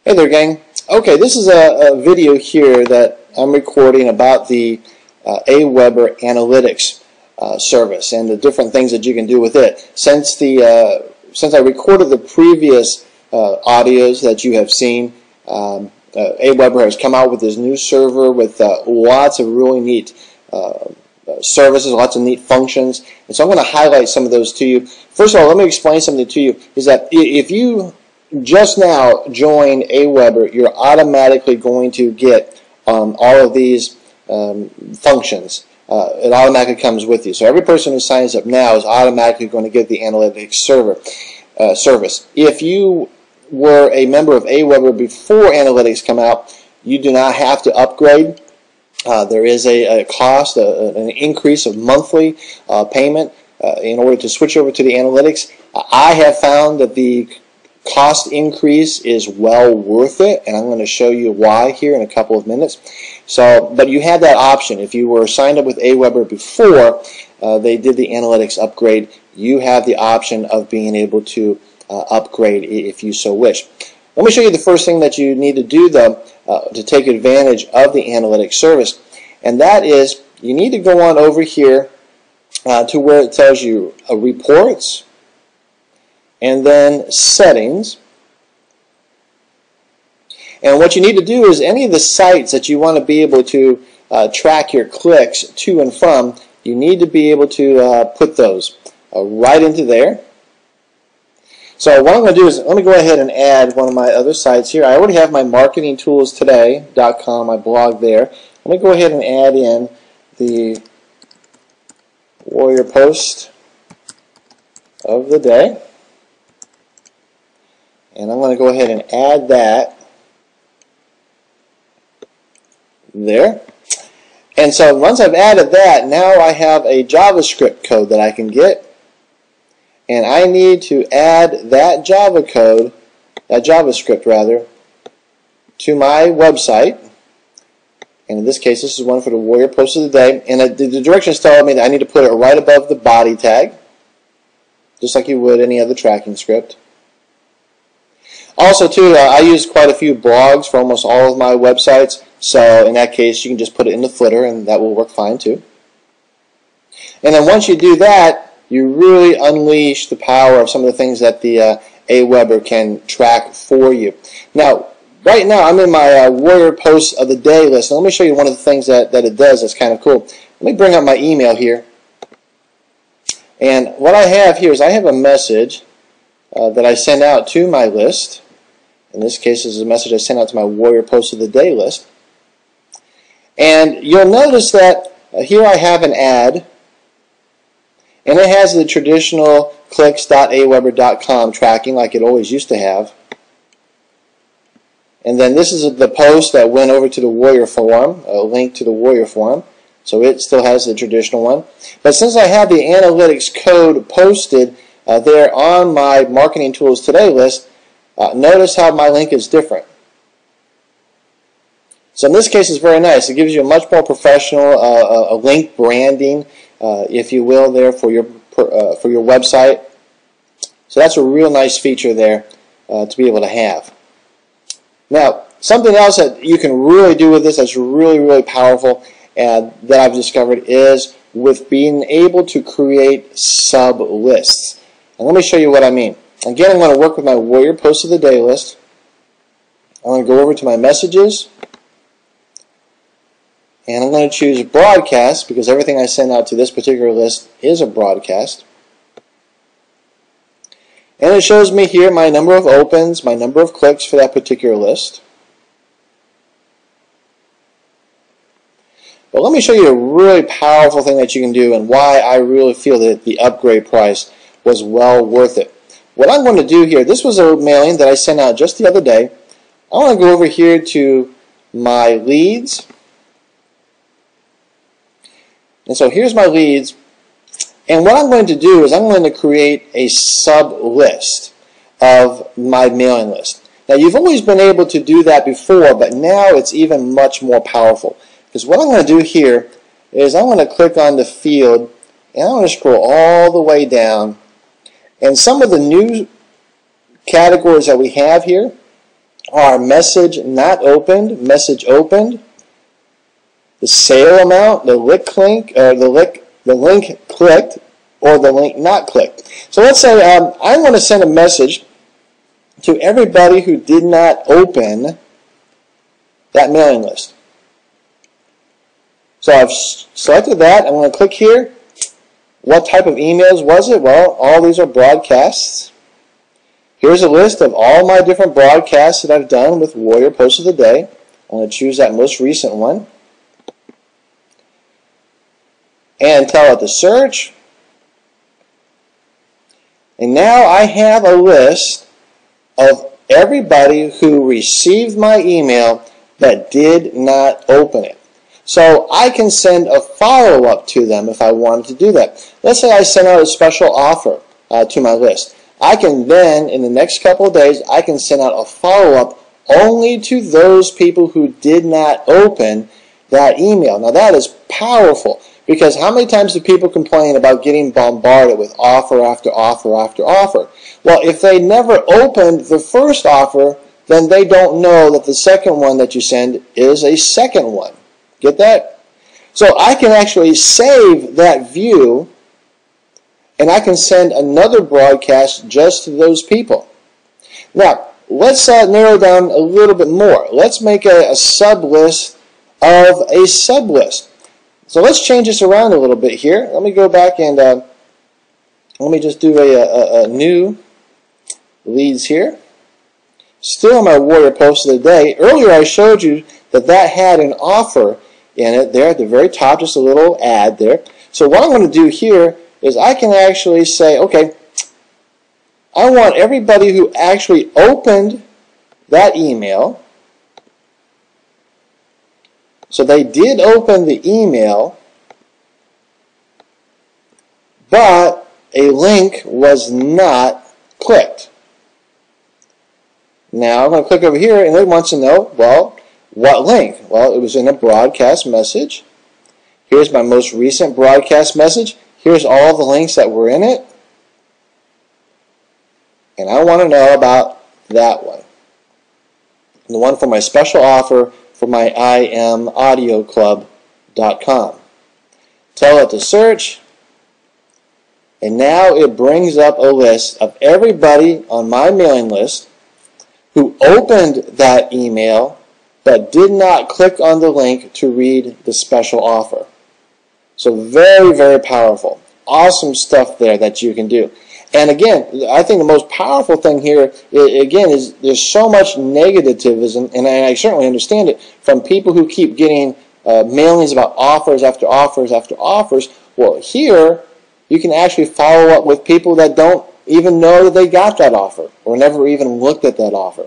Hey there, gang. Okay, this is a video here that I'm recording about the AWEBER analytics service and the different things that you can do with it. Since I recorded the previous audios that you have seen, AWEBER has come out with this new server with lots of really neat services, lots of neat functions, and so I'm going to highlight some of those to you. First of all, let me explain something to you, is that if you just now join AWEBER, you're automatically going to get all of these functions. It automatically comes with you. So every person who signs up now is automatically going to get the analytics service. If you were a member of AWEBER before analytics come out, you do not have to upgrade. There is a cost, an increase of monthly payment in order to switch over to the analytics. I have found that the cost increase is well worth it, and I'm going to show you why here in a couple of minutes. So, but you have that option. If you were signed up with AWEBER before they did the analytics upgrade, you have the option of being able to upgrade if you so wish. Let me show you the first thing that you need to do, though, to take advantage of the analytics service, and that is you need to go on over here to where it tells you reports, and then settings. And what you need to do is any of the sites that you want to be able to track your clicks to and from, you need to be able to put those right into there. So what I'm going to do is let me go ahead and add one of my other sites here. I already have my marketingtoolstoday.com, my blog there. Let me go ahead and add in the Warrior Post of the day. And I'm going to go ahead and add that there. And so once I've added that, now I have a JavaScript code that I can get. And I need to add that JavaScript rather, to my website. And in this case, this is one for the Warrior Post of the Day. And the directions tell me that I need to put it right above the body tag, just like you would any other tracking script. Also, too, I use quite a few blogs for almost all of my websites, so in that case, you can just put it in the footer, and that will work fine, too. And then once you do that, you really unleash the power of some of the things that the AWEBER can track for you. Now, right now, I'm in my Warrior Posts of the Day list, and let me show you one of the things that it does that's kind of cool. Let me bring up my email here. And what I have here is I have a message that I send out to my list. In this case, this is a message I sent out to my Warrior Post of the Day list. And you'll notice that here I have an ad, and it has the traditional clicks.aweber.com tracking like it always used to have. And then this is the post that went over to the Warrior Forum, a link to the Warrior Forum. So it still has the traditional one. But since I have the analytics code posted there on my Marketing Tools Today list, notice how my link is different. So in this case, it's very nice. It gives you a much more professional link branding, if you will, there for your website. So that's a real nice feature there to be able to have. Now, something else that you can really do with this that's really, really powerful and that I've discovered is with being able to create sub-lists. And let me show you what I mean. Again, I'm going to work with my Warrior Post of the Day list. I'm going to go over to my messages, and I'm going to choose broadcast because everything I send out to this particular list is a broadcast. And it shows me here my number of opens, my number of clicks for that particular list. But let me show you a really powerful thing that you can do and why I really feel that the upgrade price was well worth it. What I'm going to do here, this was a mailing that I sent out just the other day. I want to go over here to my leads. And so here's my leads. And what I'm going to do is I'm going to create a sub-list of my mailing list. Now, you've always been able to do that before, but now it's even much more powerful. Because what I'm going to do here is I'm going to click on the field, and I'm going to scroll all the way down. And some of the new categories that we have here are message not opened, message opened, the sale amount, the link clicked, or the link not clicked. So let's say I want to send a message to everybody who did not open that mailing list. So I've selected that. I'm going to click here. What type of emails was it? Well, all these are broadcasts. Here's a list of all my different broadcasts that I've done with Warrior Post of the Day. I'm going to choose that most recent one. And tell it to search. And now I have a list of everybody who received my email that did not open it. So I can send a follow-up to them if I wanted to do that. Let's say I send out a special offer to my list. I can then, in the next couple of days, I can send out a follow-up only to those people who did not open that email. Now that is powerful, because how many times do people complain about getting bombarded with offer after offer after offer? Well, if they never opened the first offer, then they don't know that the second one that you send is a second one. Get that? So I can actually save that view, and I can send another broadcast just to those people. Now, let's narrow down a little bit more. Let's make a sub-list of a sub-list. So let's change this around a little bit here. Let me go back and let me just do a new leads here. Still my Warrior Post of the Day. Earlier I showed you that had an offer in it there at the very top, just a little ad there. So what I'm going to do here is I can actually say, okay, I want everybody who actually opened that email. So they did open the email, but a link was not clicked. Now I'm going to click over here, and it wants to know, well, what link? Well, it was in a broadcast message. Here's my most recent broadcast message. Here's all the links that were in it. And I want to know about that one. The one for my special offer for my IMaudioclub.com. Tell it to search. And now it brings up a list of everybody on my mailing list who opened that email but did not click on the link to read the special offer. So very, very powerful. Awesome stuff there that you can do. And again, I think the most powerful thing here, again, is there's so much negativism, and I certainly understand it, from people who keep getting mailings about offers after offers after offers. Well, here, you can actually follow up with people that don't even know that they got that offer or never even looked at that offer.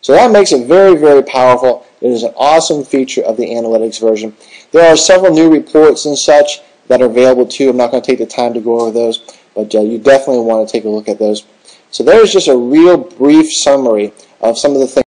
So that makes it very, very powerful. It is an awesome feature of the analytics version. There are several new reports and such that are available too. I'm not going to take the time to go over those, but you definitely want to take a look at those. So there's just a real brief summary of some of the things